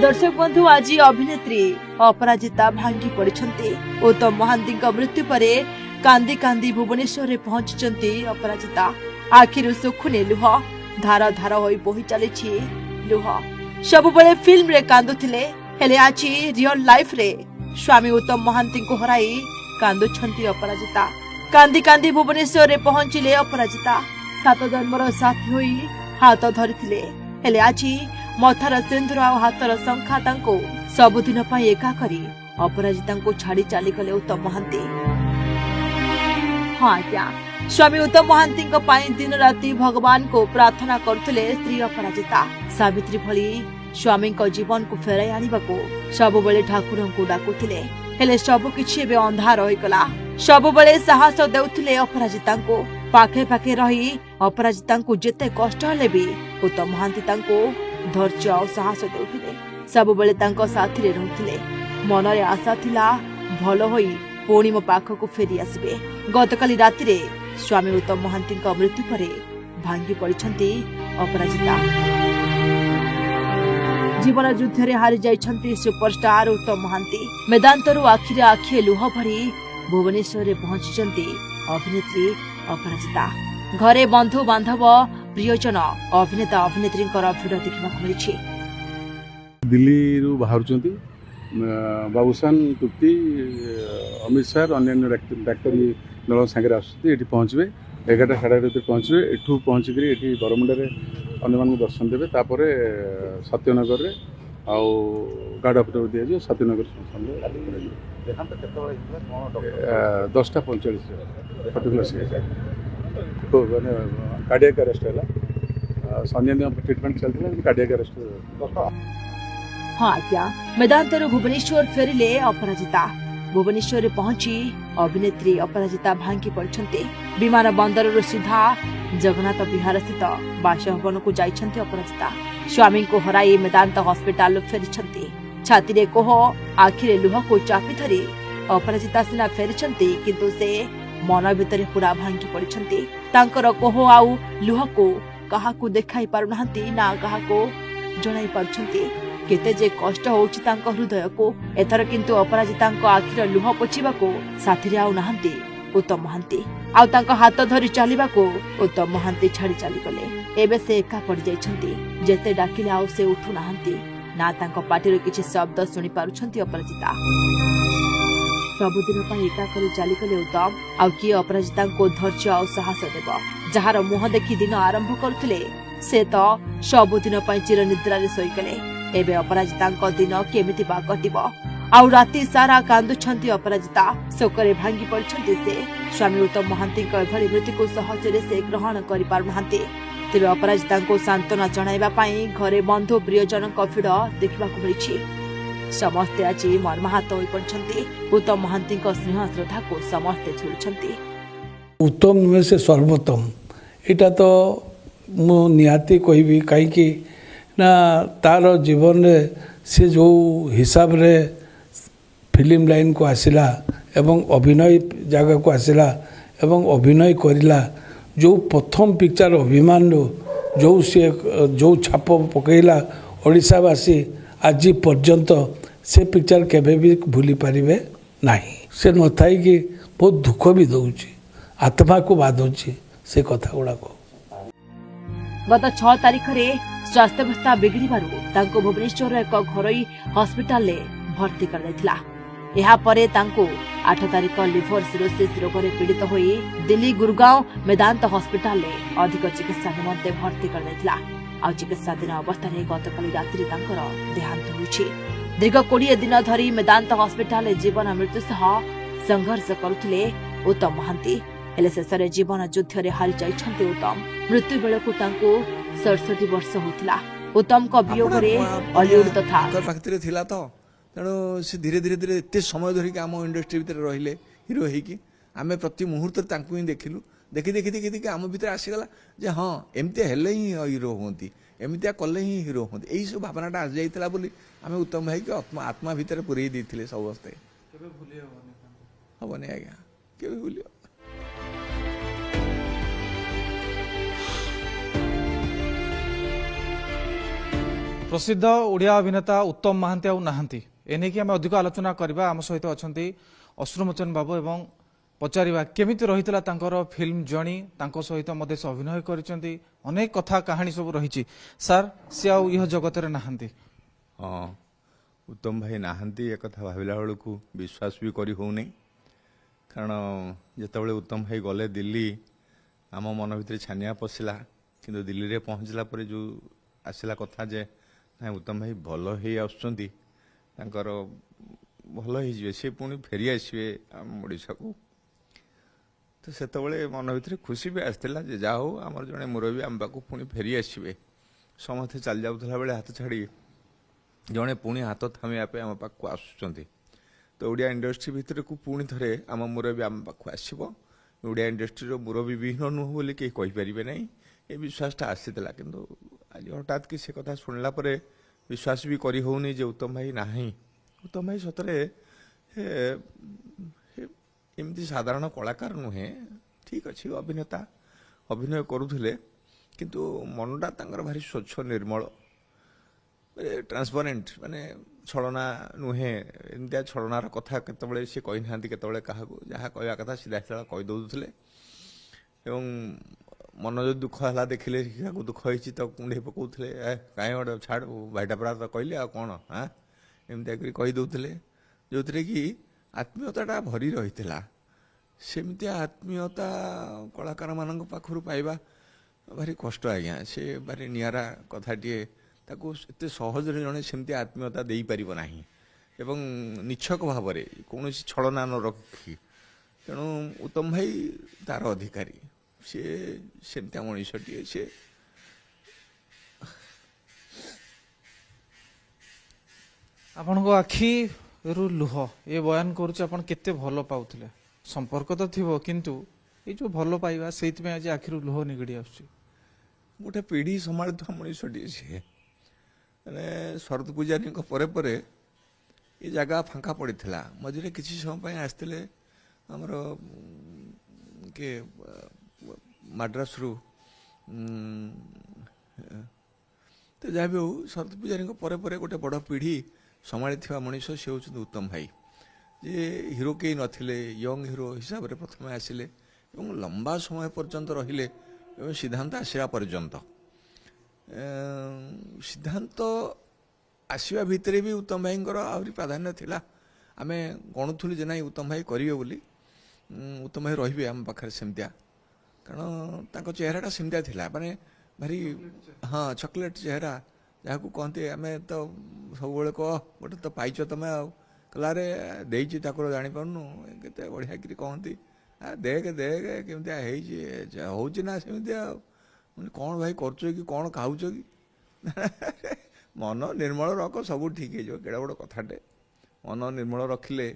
दर्शक बंधु आज अभिनेत्री अपराजिता भांगी पड़ती। उत्तम महांती मृत्यु पर कांदी कांदी भुवनेश्वर में पहुंची अपराजिता। आखिर सुखुने लुह धार धार हो बोही चली लुह। सब बेले फिल्म रे कांदुथिले हेले आज रियल लाइफ रे स्वामी उत्तम महांती को हराई कांदुछंती अपराजिता। कांदी कांदी भुवनेश्वर में पहुंचिले अपराजिता। सात जन्मर साथी होई हाथ धरिथिले हेले आज मथार सिंदूर आ हाथर शंखा सबुदिन एका करी अपराजिता को छाड़ी चलीगले उत्तम महांती। हाँ आज्ञा, स्वामी उत्तम महांती दिन राति भगवान को प्रार्थना करथिले स्त्री अपराजिता। सावित्री भली स्वामी जीवन को फेराई आनिबाको सब बेले ठाकुर को डाकुथिले हेले सब किछि एबे अंधार होइगला। सब बेले साहस देउथिले अपराजिता को। पाखे पाखे रही अपराजिता को जेते कष्ट हेले भी उत्तम महांती तांको धैर्य और साहस देउथिले। सब बेले तांको साथी रे रहउथिले। मनरे आशा थिला भल होई पुणी मो पाखक फेरी आसबे। गतकाली राति रे स्वामी उत्तम महांती मृत्यु पर भांगी पड़िछंती अपराजिता। जीवन युद्ध रे हारी जाइछंती सुपरस्टार उत्तम महांती। मेदांतरु आखिरे आखिए लुह भरी भुवनेश्वर में पहुंची अभिनेत्री अपराजिता। घरे बंधु बांधव प्रियजन अभिनेता अभिनेत्री भिड़ देखा मिली। दिल्ली रु बाहरुचंती बाबूसान तुप्ति अमित सार अन्य डाक्तर दल सागर आसुँच पहुँचे 11टा साढ़े 11 पहुँचे। एठू पहुँचिक बरमुंडे अन्य दर्शन देवे। तापर सत्यनगर रे आउ गार्ड ऑफ दिया सत्यनगर 10:45 मैंने कार्डियक अरेस्ट है। संजय ट्रिटमेंट चलता कार्डियक अरेस्ट। हाँ आज्ञा, मेदांतर भुवनेश्वर फेरिले अपराजिता। भुवनेश्वर पहुंची अभिनेत्री अपराजिता भांगी पड़ती। विमान बंदर सीधा जगन्नाथ विहार स्थित बासभवन को जाइछंती अपराजिता। स्वामी को हराई मेदांत हॉस्पिटल फेरी। छाती रे कोह आखिरे लुह को चापी धरी अपराजिता सिना फेरी किंतु से मन भितर पूरा भांगी पड़ती। तांकर कोह आउ लुह को काहाकू देखाई पारुनाहांती ना काहाको जणाई पारुछंती केते जे कष्ट होउछि तांको हृदय को। एथर किंतु अपराजिता आखिर लुह पोछिबाको साथी रे आउ नाहांती उत्तम महांती। आउ तांको हाथ धरी चलिबाको उत्तम महांती छाड़ी चली गले। एबे से एका पड़ जाइछंती। जेते डाकिले आउ से उठु नाहांती ना तांको पाटिरो किछि शब्द सुनि पारुछंती अपराजिता। सबुदिन पई एका करी चली गले उत्तम। आउ कि अपराजिता को धैर्य और साहस देब। जहार मुह देखि दिन आरंभ करथिले से तो सबुदिन पई चिर निद्रा रे सोई गले। एबे अपराजिता दिन केमिति बा कटिब। आउ राति सारा कांदुछंती अपराजिता। शोकरे भांगी पड़छंती से। स्वामी उत्तम महांती एभली मृत्यु को सहजरे से ग्रहण करि पारुनाहांती। तेबे अपराजिता को सांत्वना जणाइबा पई घरे बंधु प्रियजन भिड़ देखा मिली। समस्ते आज मर्माहत होई पड़छंती। उत्तम महांती स्नेह श्रद्धा को समस्ते झुलुछंती। उत्तम नुहे से सर्वोत्तम एटा तो मु निहाती कहबी कहीं ना तार जीवन रे से जो हिसाब रे फिल्म लाइन को आसिला एवं अभिनय जगह को आसिला एवं अभिनय करिला जो प्रथम पिक्चर अभिमान जो से जो छाप पकईला ओडिशावासी आज पर्यंत से पिक्चर केबे भी भूली पारिबे नहीं। से न थाई कि बहुत दुख भी दउची आत्मा को बाधुची से कथा गुड़ा को। गत 6 तारिख रे स्वास्थ्यावस्था बिगड़बारू तांको भुवनेश्वर एक घरोई हॉस्पिटल ले भर्ती कर दैथिला। एहा परे तांको 8 तारिख लिवर सिरोसिस रोग रे पीड़ित होई दिल्ली गुरगांव मेदांत हॉस्पिटल ले अधिक चिकित्सा निमंते भर्ती कर दैथिला। आ चिकित्साधीन अवस्था रे गतकाली रात्रि तांकर देहांत होइछि। दीर्घ 20 दिन धरी मेदांत हॉस्पिटल जीवन मृत्यु सह संघर्ष करुथिले उत्तम महांती। हेले शेषरे जीवन युद्ध रे हारी जाइछंती उत्तम। मृत्यु बेलकु तांको 67 वर्ष होतिला। उत्तम को वियोग रे हॉलीवुड तथा पाखरे थिला तो तेणु से धीरे धीरे धीरे एते समय धरिक आम इंडस्ट्री भितर रहिले हिरो होइकी आमे प्रति मुहूर्त तांको ही देखिलु। देखि देखि देखि देखि आम भितर आसीगला जे हाँ एमती हेले ही हिरो होती एमतिया कले ही हिरो होती। यही सब भावनाटा आसी जाइतिला बोली आमे उत्तम भाई के आत्मा भितर पुरई देथिले समस्ते। केबे भूली हबनी आज्ञा केबे भूली। प्रसिद्ध ओडिया अभिनेता उत्तम महांती आउ नाहांती एने कि आम अधिक आलोचना करबा आम सहित अच्छा अश्रुमोचन बाबू एवं पचारिबा केमिति रहितला तांकर फिल्म जर्नी तांको सहित मधे से अभिनय करिसेंती अनेक कथा कहानी सब रहिछि सर से आउ यह जगत रे नाहांती हाँ उत्तम भाई नाहांती एक कथा भाविला बेलू विश्वास भी करी होउनी कारण जितेबाला उत्तम भाई गले दिल्ली आम मन भितर छानिया पशिला किंतु दिल्ली रे पहुँचला पर जो आसला कथा जे ना उत्तम भाई भल ही आसुचंती तांकर भल ही सी पुणी फेरी आसवे आम ओडिशा को तो सेतबले मन भितर खुशी भी आसला जे जा हो आमर जड़े मुरबी आम पाक पुणी फेरी आसवे समस्ते चली जाऊला बेले हाथ छाड़ी जड़े पुणी हाथ थामिया आम पाक आसुचंती तो ओडिया इंडस्ट्री भितर को पुणी थे आम मुरबी आम पाक आसो ओडिया इंडस्ट्री मुरबी विहीन नुह बोली कहीं कहींपारे ना ये विश्वासटा आसीला किंतु आज हठात कि से कथा शुणला विश्वास भी करी होनी जे उत्तम भाई ना उत्तम भाई सतरे एमती साधारण कलाकार नुहे ठीक अच्छे अभिनेता अभिनय करुले किंतु मनटा तांकर भारी स्वच्छ निर्मल ट्रांसपेरेंट माने छलना नुहे एमतिया छलनार कथा केतबळे से कहि नांती केतबळे काहाकू जहाँ कहवा कथा सीधा सीधा कहि दउथले एवं मन जो दुख है देखिले दुख होती तो कुंडे पकाउले कहीं गोटे छाड़ भाईटा परा तो कहले आ कौन हाँ एमती कहीदे जो थे कि आत्मीयता भरी रही सेमती आत्मीयता कलाकार मान पाखर पाइबा भारी कष्ट आज्ञा से भारी निरा कथाटे ताको एते सहज जड़े सेमती आत्मीयता दे पार ना एवं निछक भाव कौन छलना न रखी तेणु उत्तम भाई तार अधिकारी सी सेमती मनीषटे सी आपण को आखि रु लुह ये बयान करुचे आपण केते भलो पाउथिले संपर्क तो थिबो किंतु ये जो भलो पाइबा सेति में आज आखिरु लुह निगडी आछी गोटे पीढ़ी संभालुवा मनीषटे सी माने शरद पूजारी परे परे ये जगह फांका पड़ा मझे किसी समय आसते आमर के मद्रास रु तो जहाँ भी हो शरद पूजारी परे परे गोटे बड़ पीढ़ी संभाली मनीष से हूँ उत्तम भाई जे हीरो कई नथिले यंग हीरो हिसाब से प्रथम आसिले लंबा समय पर्यंत रहिले सिद्धांत आसवा पर्यंत सिद्धांत आसवा भितर भी उत्तम भाई आहरी प्राधान्य थिला आमे गणुथुलु जे ना उत्तम भाई करिवे बोली उत्तम भाई रहिबे आम पाखरे सेमतिया कारण ताको चेहराटा सेमतिया थिला माने भारी हाँ चॉकलेट चेहरा जहाँ को कहते आम तो सब कह गोटे तो पाइच तुम आलारे देची ठाकुर जापारनु के बढ़िया कि कहती देख देख केमती होना सेमती कौन भाई कर कौन खाऊ कि मन निर्मल रख सब ठीक है केड़ा बड़ कथाटे मन निर्मल रखिले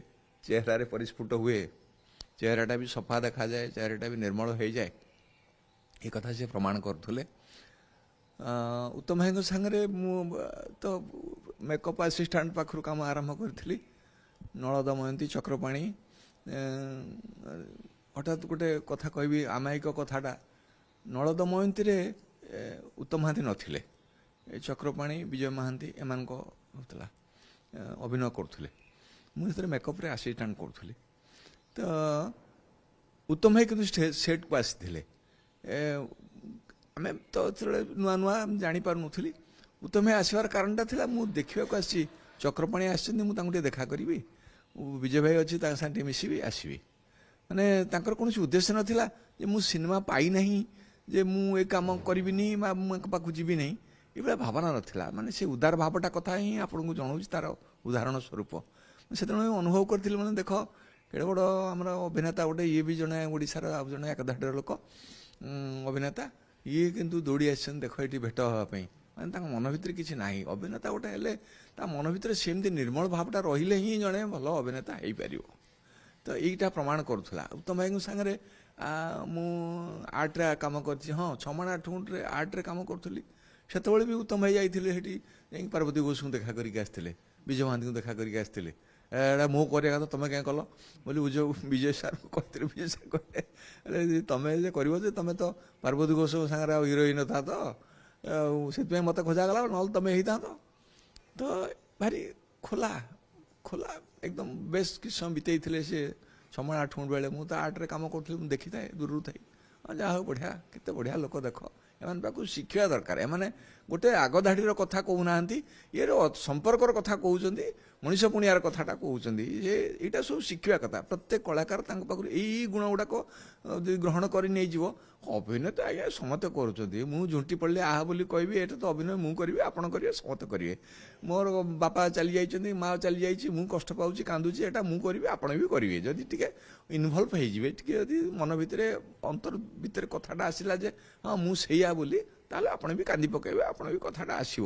चेहरा परिस्फुट हुए चेहराटा भी सफा देखा जाए चेहराटा भी निर्मल हो जाए ये कथा से प्रमाण करुले उत्तम भाई सांगे मु तो मेकअप असिस्टेंट पाखर काम आरंभ करी नल दमयंती चक्रपाणी हठात गोटे कथा कहबी आमायिक कथाटा नल दमयंती रे उत्तम महांती नथिले चक्रपाणी विजय महांती एमान होता अभिनय करुले मुझे मेकअप रे असिस्टेंट करुली तो उत्तम भाई कि सेट को आसी आम तो नुआ नुआ जापार नी उत्तम भाई आसवार कारणटा था मुझे देखा आसी चक्रपाणी आसुँचे देखा करी विजय भाई अच्छी साथ मिसबी आसबि माने कौन उद्देश्य नाला मु सिनेमा पाई ना जे मु काम करी पाक जी ना ये भावना नाला माने से उदार भावटा कथा ही आपन को जनाऊँ तार उदाहरण स्वरूप से अनुभव करी मैंने देख केड़े बड़ आम अभिनेता गोटे ये भी जड़े ओडार जड़े एकधाटर लोक अभिनेता ये किंतु दौड़ी आस देख ये भेट हाँपाई माने मन भर किसी ना अभिनेता गोटे हेले मन भर सेमती निर्मल भावटा रहिले ही जड़े भल अभिनेता हो पार तो यहीटा प्रमाण करूला उत्तम भाई सांगे मु आर्ट्रे कम कर हाँ 6 माण 8 गुंठे आर्ट्रे कम करी से भी उत्तम भाई जाइए पार्वती घोष को देखा करके आसते विजय महांती को देखा करके आसते एटा मो करिया तो तुम क्या कल बोली विजय सार को कहते विजय सार कहे तुम्हें कर तुम तो पार्वती घोष सागर हिरोइन था तो से मत खोजा गला ना तुम ही था ତ ଭାରି ଖୋଲା ଖୋଲା ଏକଦମ ବେଶ କିଛି ସମୟ ବିତେଇଥିଲେ ସେ ସମୟ 8 ମିନିଟ୍ ବେଳେ ମୁଁ ତ ଆର୍ଟରେ କାମ କରୁଥିଲି ମୁଁ ଦେଖିଥାଏ ଦୂରରୁ ଥାଇ ଯାହା ହଉ ବଢ଼ିଆ କେତେ ବଢ଼ିଆ ଲୋକ ଦେଖ ଏମାନେ ପାଖକୁ ଶିଖିବା ଦରକାର ଏମାନେ ଗୋଟେ ଆଗ ଧାଡ଼ିର କଥା କହୁନାହାନ୍ତି ଇଏର ସମ୍ପର୍କର କଥା କହୁଛନ୍ତି ମଣିଷ ପୁଣିଆର କଥାଟା କହୁଛନ୍ତି ଯେ ଏଇଟା ସବୁ ଶିଖିବା କଥା ପ୍ରତ୍ୟେକ କଳାକାର ତାଙ୍କ ପାଖରୁ ଏଇ ଗୁଣ ଗୁଡ଼ାକ ଯଦି ଗ୍ରହଣ କରି ନେଇଯିବ ଅଭିନୟ ତ ଆଜ୍ଞା ସମସ୍ତେ କରୁଛନ୍ତି ମୁଁ ଝୁଣ୍ଟି ପଡ଼ିଲେ ଆହା ବୋଲି କହିବି ଏଇଟା ତ ଅଭିନୟ ମୁଁ କରିବି ଆପଣ କରିବେ ସମସ୍ତେ କରିବେ ମୋର ବାପା ଚାଲି ଯାଇଛନ୍ତି ମା ଚାଲି ଯାଇଛି ମୁଁ କଷ୍ଟ ପାଉଛି କାନ୍ଦୁଛି ଏଇଟା ମୁଁ କରିବି ଆପଣ ବି କରିବେ ଯଦି ଟିକେ ଇନଭଲ୍ଭ ହେଇଯିବେ ଟିକେ ଯଦି ମନ ଭିତରେ ଅନ୍ତର ଭିତରେ କଥାଟା ଆସିଲା ଯେ ହଁ ମୁଁ ସେଇଆ ବୋଲି ତାହେଲେ ଆପଣ ବି କାନ୍ଦି ପକାଇବେ ଆପଣ ବି କଥାଟା ଆସିବ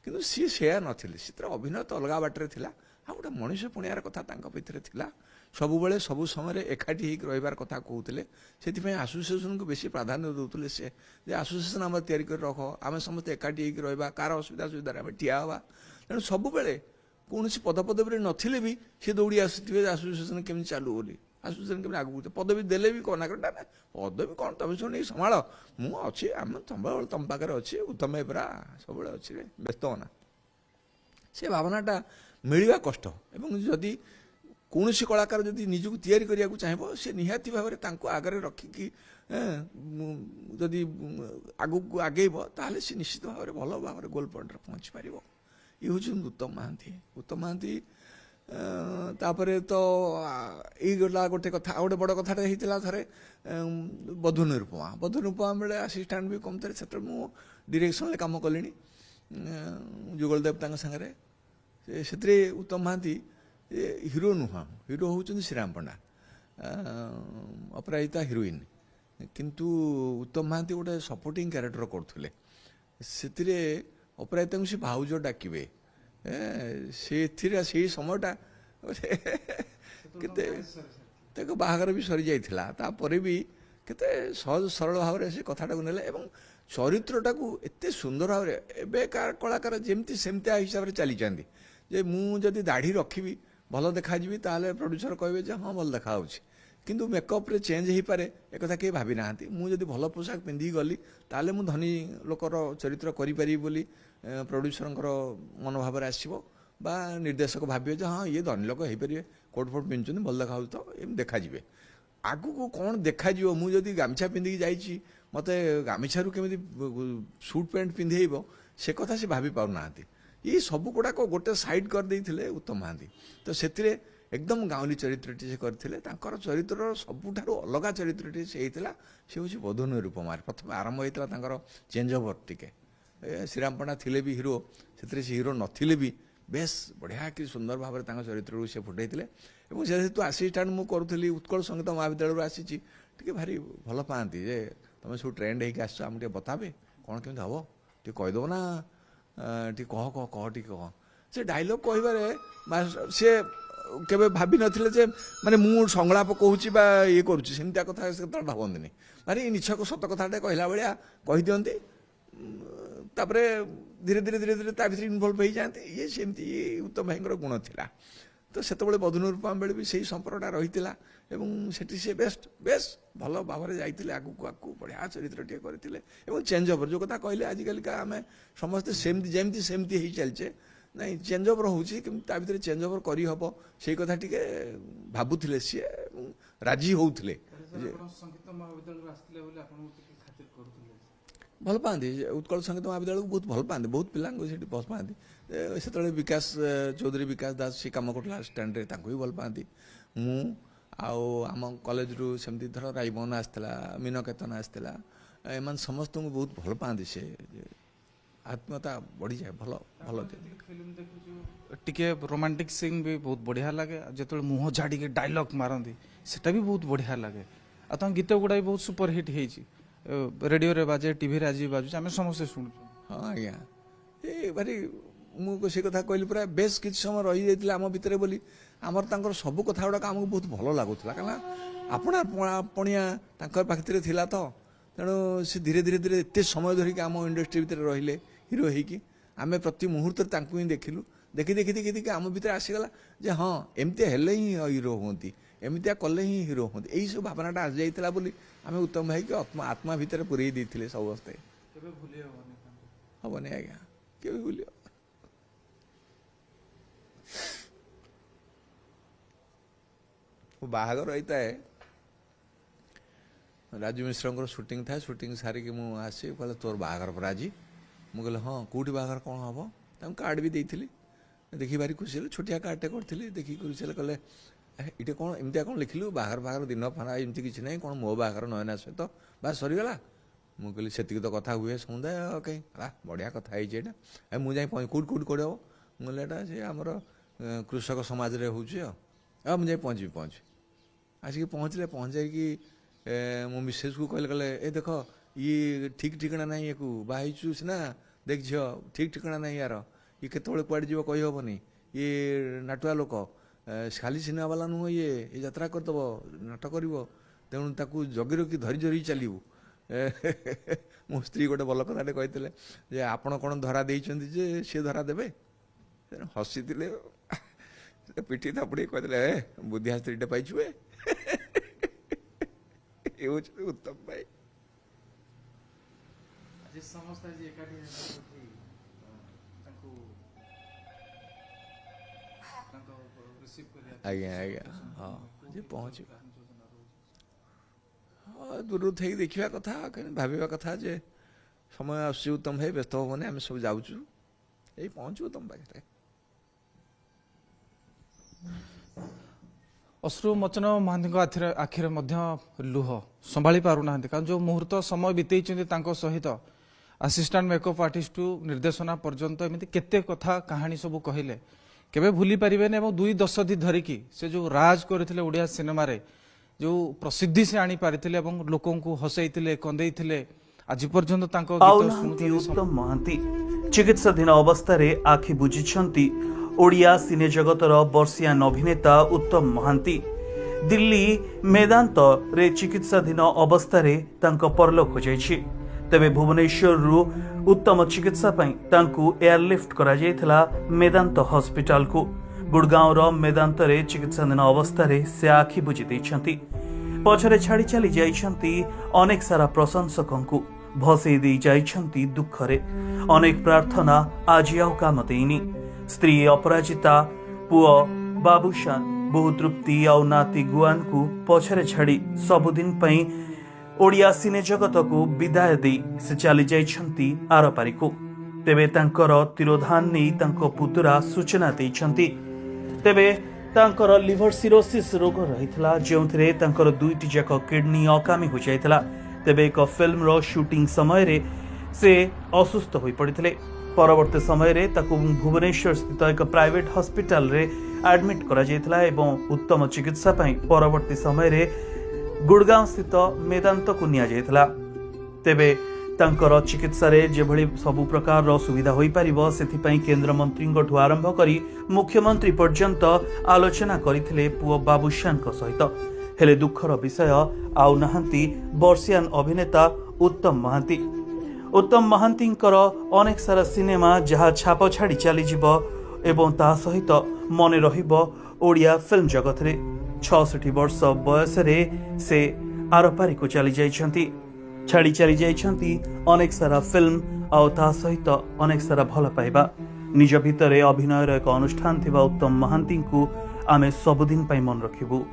କିନ୍ତୁ ସିଏ ସେୟା ନଥିଲେ ସେଥିରେ ଅଭିନୟ ତ ଅଲଗା ବାଟରେ ଥିଲା ଆଉ ଗୋଟେ ମଣିଷ ପୁଣିଆର କଥା ତାଙ୍କ ଭିତରେ ଥିଲା ସବୁବେଳେ ସବୁ ସମୟରେ ଏକାଠି ହେଇକି ରହିବାର କଥା କହୁଥିଲେ ସେଥିପାଇଁ ଆସୋସିଏସନକୁ ବେଶୀ ପ୍ରାଧାନ୍ୟ ଦେଉଥିଲେ ସେ ଯେ ଆସୋସିଏସନ ଆମର ତିଆରି କରି ରଖ ଆମେ ସମସ୍ତେ ଏକାଠି ହେଇକି ରହିବା କାହାର ଅସୁବିଧା ସୁବିଧାରେ ଆମେ ଠିଆ ହେବା ତେଣୁ ସବୁବେଳେ କୌଣସି ପଦପଦବୀରେ ନଥିଲେ ବି ସେ ଦୌଡ଼ି ଆସୁଥିବେ ଆସୋସିଏସନ କେମିତି ଚାଲୁ ବୋଲି ଆସୋସିଏସନ କେମିତି ଆଗକୁ ପଦବୀ ଦେଲେ ବି କ'ଣ ନା ପଦବୀ କ'ଣ ତମେ ସବୁ ନେଇ ସମ୍ଭାଳ ମୁଁ ଅଛି ଆମେ ସବୁବେଳେ ତମ ପାଖରେ ଅଛି ଉତ୍ତମ ପରା ସବୁବେଳେ ଅଛି ରେ ବ୍ୟସ୍ତ ହନା ସେ ଭାବନାଟା ମିଳିବା କଷ୍ଟ ଏବଂ ଯଦି କୌଣସି କଳାକାର ଯଦି ନିଜକୁ ତିଆରି କରିବାକୁ ଚାହିଁବ ସେ ନିହାତି ଭାବରେ ତାଙ୍କୁ ଆଗରେ ରଖିକି ଯଦି ଆଗକୁ ଆଗେଇବ ତାହେଲେ ସେ ନିଶ୍ଚିତ ଭାବରେ ଭଲ ଭାବରେ ଗୋଲ୍ ପଏଣ୍ଟରେ ପହଞ୍ଚି ପାରିବ ଇଏ ହେଉଛନ୍ତି ଉତ୍ତମ ମହାନ୍ତି ତାପରେ ତ ଏଇଗଲା ଗୋଟେ କଥା ଆଉ ଗୋଟେ ବଡ଼ କଥାଟା ହେଇଥିଲା ଥରେ ବଧୁ ନିରୁପମା ବେଳେ ଆସିଷ୍ଟାଣ୍ଟ ବି କମ୍ ଥିଲେ ସେତେବେଳେ ମୁଁ ଡିରେକ୍ସନରେ କାମ କଲିଣି ଯୁଗଳଦେବ ତାଙ୍କ ସାଙ୍ଗରେ ସେଥିରେ ଉତ୍ତମ ମହାନ୍ତି ହିରୋ ନୁହଁ ହିରୋ ହେଉଛନ୍ତି ଶ୍ରୀରାମ ପଣ୍ଡା ଅପରାଜିତା ହିରୋଇନ୍ କିନ୍ତୁ ଉତ୍ତମ ମହାନ୍ତି ଗୋଟେ ସପୋର୍ଟିଂ କ୍ୟାରେକ୍ଟର କରୁଥିଲେ ସେଥିରେ ଅପରାଜିତାଙ୍କୁ ସେ ଭାଉଜ ଡାକିବେ ସେଥିରେ ସେଇ ସମୟଟା କେତେ ତାଙ୍କ ବାହାଘର ବି ସରିଯାଇଥିଲା ତାପରେ ବି କେତେ ସହଜ ସରଳ ଭାବରେ ସେ କଥାଟାକୁ ନେଲେ ଏବଂ ଚରିତ୍ରଟାକୁ ଏତେ ସୁନ୍ଦର ଭାବରେ ଏବେକାର କଳାକାର ଯେମିତି ସେମିତିଆ ହିସାବରେ ଚାଲିଛନ୍ତି ଯେ ମୁଁ ଯଦି ଦାଢ଼ି ରଖିବି ଭଲ ଦେଖାଯିବି ତାହେଲେ ପ୍ରଡ୍ୟୁସର କହିବେ ଯେ ହଁ ଭଲ ଦେଖାହେଉଛି କିନ୍ତୁ ମେକଅପ୍ରେ ଚେଞ୍ଜ ହେଇପାରେ ଏକଥା କେହି ଭାବି ନାହାନ୍ତି ମୁଁ ଯଦି ଭଲ ପୋଷାକ ପିନ୍ଧିକି ଗଲି ତାହେଲେ ମୁଁ ଧନୀ ଲୋକର ଚରିତ୍ର କରିପାରିବି ବୋଲି ପ୍ରଡ୍ୟୁସରଙ୍କର ମନୋଭାବରେ ଆସିବ ବା ନିର୍ଦ୍ଦେଶକ ଭାବିବେ ଯେ ହଁ ଇଏ ଧନୀ ଲୋକ ହେଇପାରିବେ କୋଟ୍ ଫୋଟ୍ ପିନ୍ଧୁଛନ୍ତି ଭଲ ଦେଖାଯାଉଛି ତ ଏମିତି ଦେଖାଯିବେ ଆଗକୁ କ'ଣ ଦେଖାଯିବ ମୁଁ ଯଦି ଗାମୁଛା ପିନ୍ଧିକି ଯାଇଛି ମୋତେ ଗାମୁଛାରୁ କେମିତି ସୁଟ୍ ପ୍ୟାଣ୍ଟ ପିନ୍ଧେଇବ ସେ କଥା ସେ ଭାବି ପାରୁନାହାନ୍ତି ଏଇ ସବୁ ଗୁଡ଼ାକ ଗୋଟେ ସାଇଡ୍ କରିଦେଇଥିଲେ ଉତ୍ତମ ମହାନ୍ତି ତ ସେଥିରେ ଏକଦମ ଗାଉଁଲି ଚରିତ୍ରଟି ସେ କରିଥିଲେ ତାଙ୍କର ଚରିତ୍ରର ସବୁଠାରୁ ଅଲଗା ଚରିତ୍ରଟି ସେ ହେଇଥିଲା ସେ ହେଉଛି ବଧୁ ନିରୁପମାରେ ପ୍ରଥମେ ଆରମ୍ଭ ହେଇଥିଲା ତାଙ୍କର ଚେଞ୍ଜ ଓଭର ଟିକେ ଶ୍ରୀରାମ ପଣ୍ଡା ଥିଲେ ବି ହିରୋ ସେଥିରେ ସେ ହିରୋ ନଥିଲେ ବି ବେଶ ବଢ଼ିଆ କି ସୁନ୍ଦର ଭାବରେ ତାଙ୍କ ଚରିତ୍ରକୁ ସେ ଫୁଟାଇଥିଲେ ଏବଂ ଯେହେତୁ ଆସିଷ୍ଟାଣ୍ଟ ମୁଁ କରୁଥିଲି ଉତ୍କଳ ସଙ୍ଗୀତ ମହାବିଦ୍ୟାଳୟରୁ ଆସିଛି ଟିକେ ଭାରି ଭଲ ପାଆନ୍ତି ଯେ ତମେ ସବୁ ଟ୍ରେଣ୍ଡ ହେଇକି ଆସିଛ ଆମେ ଟିକେ ବତାବେ କ'ଣ କେମିତି ହେବ ଟିକେ କହିଦେବ ନା ଟିକେ କହ ଟିକେ କହ ସେ ଡାଇଲଗ୍ କହିବାରେ ସେ କେବେ ଭାବିନଥିଲେ ଯେ ମାନେ ମୁଁ ସଂଳାପ କହୁଛି ବା ଇଏ କରୁଛି ସେମିତିଆ କଥା ସେତେବେଳେ ଭାବନ୍ତିନି ମାନେ ନିଛକ ସତ କଥାଟେ କହିଲା ଭଳିଆ କହିଦିଅନ୍ତି ତାପରେ ଧୀରେ ଧୀରେ ତା ଭିତରେ ଇନଭଲ୍ଭ ହେଇଯାଆନ୍ତି ଇଏ ସେମିତି ଉତ୍ତମ ଭାଇଙ୍କର ଗୁଣ ଥିଲା ତ ସେତେବେଳେ ବଧୁ ନିରୁପମା ବେଳେ ବି ସେଇ ସମ୍ପର୍କଟା ରହିଥିଲା ଏବଂ ସେଠି ସେ ବେଶ ଭଲ ଭାବରେ ଯାଇଥିଲେ ଆଗକୁ ବଢ଼ିଆ ଚରିତ୍ରଟିଏ କରିଥିଲେ ଏବଂ ଚେଞ୍ଜ ଓଭର ଯେଉଁ କଥା କହିଲେ ଆଜିକାଲିକା ଆମେ ସମସ୍ତେ ଯେମିତି ସେମିତି ହେଇ ଚାଲିଛେ ନାଇଁ ଚେଞ୍ଜ ଓଭର ହେଉଛି କିନ୍ତୁ ତା ଭିତରେ ଚେଞ୍ଜ ଓଭର କରିହେବ ସେଇ କଥା ଟିକେ ଭାବୁଥିଲେ ସିଏ ଏବଂ ରାଜି ହେଉଥିଲେ ଭଲ ପାଆନ୍ତି ଉତ୍କଳ ସଙ୍ଗୀତ ମହାବିଦ୍ୟାଳୟକୁ ବହୁତ ଭଲ ପାଆନ୍ତି ବହୁତ ପିଲାଙ୍କୁ ସେଠି ଭଲ ପାଆନ୍ତି ସେତେବେଳେ ବିକାଶ ଚୌଧୁରୀ ବିକାଶ ଦାସ ସେ କାମ କରୁଥିଲା ଷ୍ଟାଣ୍ଡରେ ତାଙ୍କୁ ବି ଭଲ ପାଆନ୍ତି ମୁଁ ଆଉ ଆମ କଲେଜରୁ ସେମିତି ଧର ରାଇମୋହନ ଆସିଥିଲା ମୀନକେତନ ଆସିଥିଲା ଏମାନେ ସମସ୍ତଙ୍କୁ ବହୁତ ଭଲ ପାଆନ୍ତି ସେ ଆତ୍ମୀୟତା ବଢ଼ିଯାଏ ଭଲ ଟିକେ ରୋମାଣ୍ଟିକ ସିନ୍ ବି ବହୁତ ବଢ଼ିଆ ଲାଗେ ଯେତେବେଳେ ମୁହଁ ଝାଡ଼ିକି ଡାଇଲଗ୍ ମାରନ୍ତି ସେଟା ବି ବହୁତ ବଢ଼ିଆ ଲାଗେ ଆଉ ତାଙ୍କ ଗୀତ ଗୁଡ଼ା ବି ବହୁତ ସୁପର ହିଟ୍ ହେଇଛି ରେଡ଼ିଓରେ ବାଜେ ଟିଭିରେ ଆଜି ବାଜୁଛି ଆମେ ସମସ୍ତେ ଶୁଣୁଛୁ ହଁ ଆଜ୍ଞା ଏ ଭାରି ମୁଁ ସେ କଥା କହିଲି ପୁରା ବେଶ କିଛି ସମୟ ରହିଯାଇଥିଲା ଆମ ଭିତରେ ବୋଲି ଆମର ତାଙ୍କର ସବୁ କଥା ଗୁଡ଼ାକ ଆମକୁ ବହୁତ ଭଲ ଲାଗୁଥିଲା କାରଣ ଆପଣାପଣିଆ ତାଙ୍କ ପାଖରେ ଥିଲା ତ ତେଣୁ ସେ ଧୀରେ ଧୀରେ ଏତେ ସମୟ ଧରିକି ଆମ ଇଣ୍ଡଷ୍ଟ୍ରି ଭିତରେ ରହିଲେ ହିରୋ ହେଇକି ଆମେ ପ୍ରତି ମୁହୂର୍ତ୍ତରେ ତାଙ୍କୁ ହିଁ ଦେଖିଲୁ ଦେଖି ଆମ ଭିତରେ ଆସିଗଲା ଯେ ହଁ ଏମିତିଆ ହେଲେ ହିଁ ହିରୋ ହୁଅନ୍ତି ଏମିତିଆ କଲେ ହିଁ ହିରୋ ହୁଅନ୍ତି ଏଇସବୁ ଭାବନାଟା ଆସିଯାଇଥିଲା ବୋଲି ଆମେ ଉତ୍ତମ ଭାଇକି ଆତ୍ମା ଭିତରେ ପୁରେଇ ଦେଇଥିଲେ ସମସ୍ତେ କେବେ ଭୁଲି ହେବନି ଆଜ୍ଞା କେବେ ଭୁଲି बाहागर होता है राजू मिश्र शूटिंग था शूटिंग सारिक मुझे कहले तोर बाहागर पर आज मुझे हाँ कौटी बाहागर कौन हम कार्ड भी देती देखी भारी खुशी है छोटिया कार्डटे करी देखी खुशी कहले ये कौन एमती कौन लिखिलु बाहागर बाहागर दिन फाना एमती किसी ना कौन मो बाहागर नयना सहित बास सरीगला मुझे कहली से तो कथा हुए समुदाय कहीं बढ़िया कथा है मुझे कौट कौट कौट हम मुझे से आमर कृषक समाज रे हो मुझे पहुँची आसिक पहुँचले पहुँचाई मो मिसेस को कहले ए देख ये ठीक ठिकाना ना ये बाहु सीना देख झी ठीक ठिकाना ना यार ये केतवे कुआड़े जीव कही हेनी ये नाटुआ लोक खाली सिनेमा वाला नुह ये यात्रा करदेव नाटक कर तेणु ताकू जगी रखी धरी धरी चलू मो स्त्री गोटे भल कथा कहते जे आपण कौन धरा देइचंदी जे सी धरा देवे हसी पिटी थापड़ी कहते बुद्धिया स्त्रीटे पाइछु ये उत्तम भाई आज्ञा आज्ञा हाँ जे पहुँच दूर थी देखा कथा भाविया कथा जे समय आस उत्तम भाई व्यस्त हेनी आम सब जाऊँ यही पहुँचू तुम पाखे अश्रु मोचन महांती आखिरे लुह संभाली पारुना कारण जो मुहूर्त समय बीतई सहित असिस्टांट मेकअप आर्टिस्ट निर्देशना पर्यंत एमती केते कथा कहानी सब कहले केबे भूली पारिबेनी एवं 2 दशंधि धरिकी से जो राज करथिले ओडिया सिनेमा रे जो प्रसिद्धि से आनी पारिथिले एवं लोकों को हसैथिले कंदैथिले आज पर्यंत तांको गीत सुनुथि उत्तम महांती चिकित्साधीन अवस्था रे आखि बुझिछंती ओडिया सिने जगतर वर्षियान अभिनेता उत्तम महांती दिल्ली मेदांत रे चिकित्साधीन अवस्था रे तांको परलोक हो जायछि तेबे भुवनेश्वर रु उत्तम चिकित्सा पई तांको एयरलिफ्ट करा जायथिला मेदांत हॉस्पिटल को गुड़गांव रो मेदांत रे चिकित्साधीन अवस्था रे से आखि बुझि दैछंती पछरे छाड़ी चली जाइछंती अनेक सारा प्रशंसकंकु भसई दै जाइछंती दुखरे अनेक प्रार्थना आज आउ काम देइनी स्त्री अपराजिता पुओ बाबूशान बहु तृप्ति आउ नाती गुआन को पछरे छाड़ी सबुदिन पई ओडिया सिने जगत को विदाय दे से चली जाइछंती आरपारी को तेबे तांकर तिरोधान नै तांको पुतुरा सूचना दैछंती तेबे तांकर लिवर सिरोसिस रोग रहितला जेउथरे तांकर दुईटी जाक किडनी अकामी हो जायतला तेबे एक फिल्म रो शूटिंग समय रे से असुस्थ होई पड़ितले परवर्ती समय रे ताकू भुवनेश्वर स्थित एक प्राइवेट हॉस्पिटल रे एडमिट करा जायतला एवं उत्तम चिकित्सा पई परवर्ती समय रे गुड़गांव स्थित मेदांत को निया जायतला तेबे तांकर चिकित्सा रे जेभଳି सबु प्रकार रो सुविधा होई परिबो सेथि पई केंद्र मंत्री ठु आरंभ करी मुख्यमंत्री पर्यंत आलोचना करिथिले पुओ बाबूशान को सहित हेले दुखर विषय आउ नहांती वर्षियान अभिनेता उत्तम महांतींकर अनेक सारा सिनेमा जहा छाप छाड़ी चली जिवो एवं ता सहित मने रहिबो ओडिया फिल्म जगत रे 66 वर्ष बयस रे से आरपारी को चली जाइछंती छाड़ी चली जाइछंती अनेक सारा फिल्म आउ ता सहित अनेक सारा भल पाइबा निज भितरे अभिनयर एक अनुष्ठान थिबा उत्तम महांती को आमे सबुदिन पई मन रखिबु।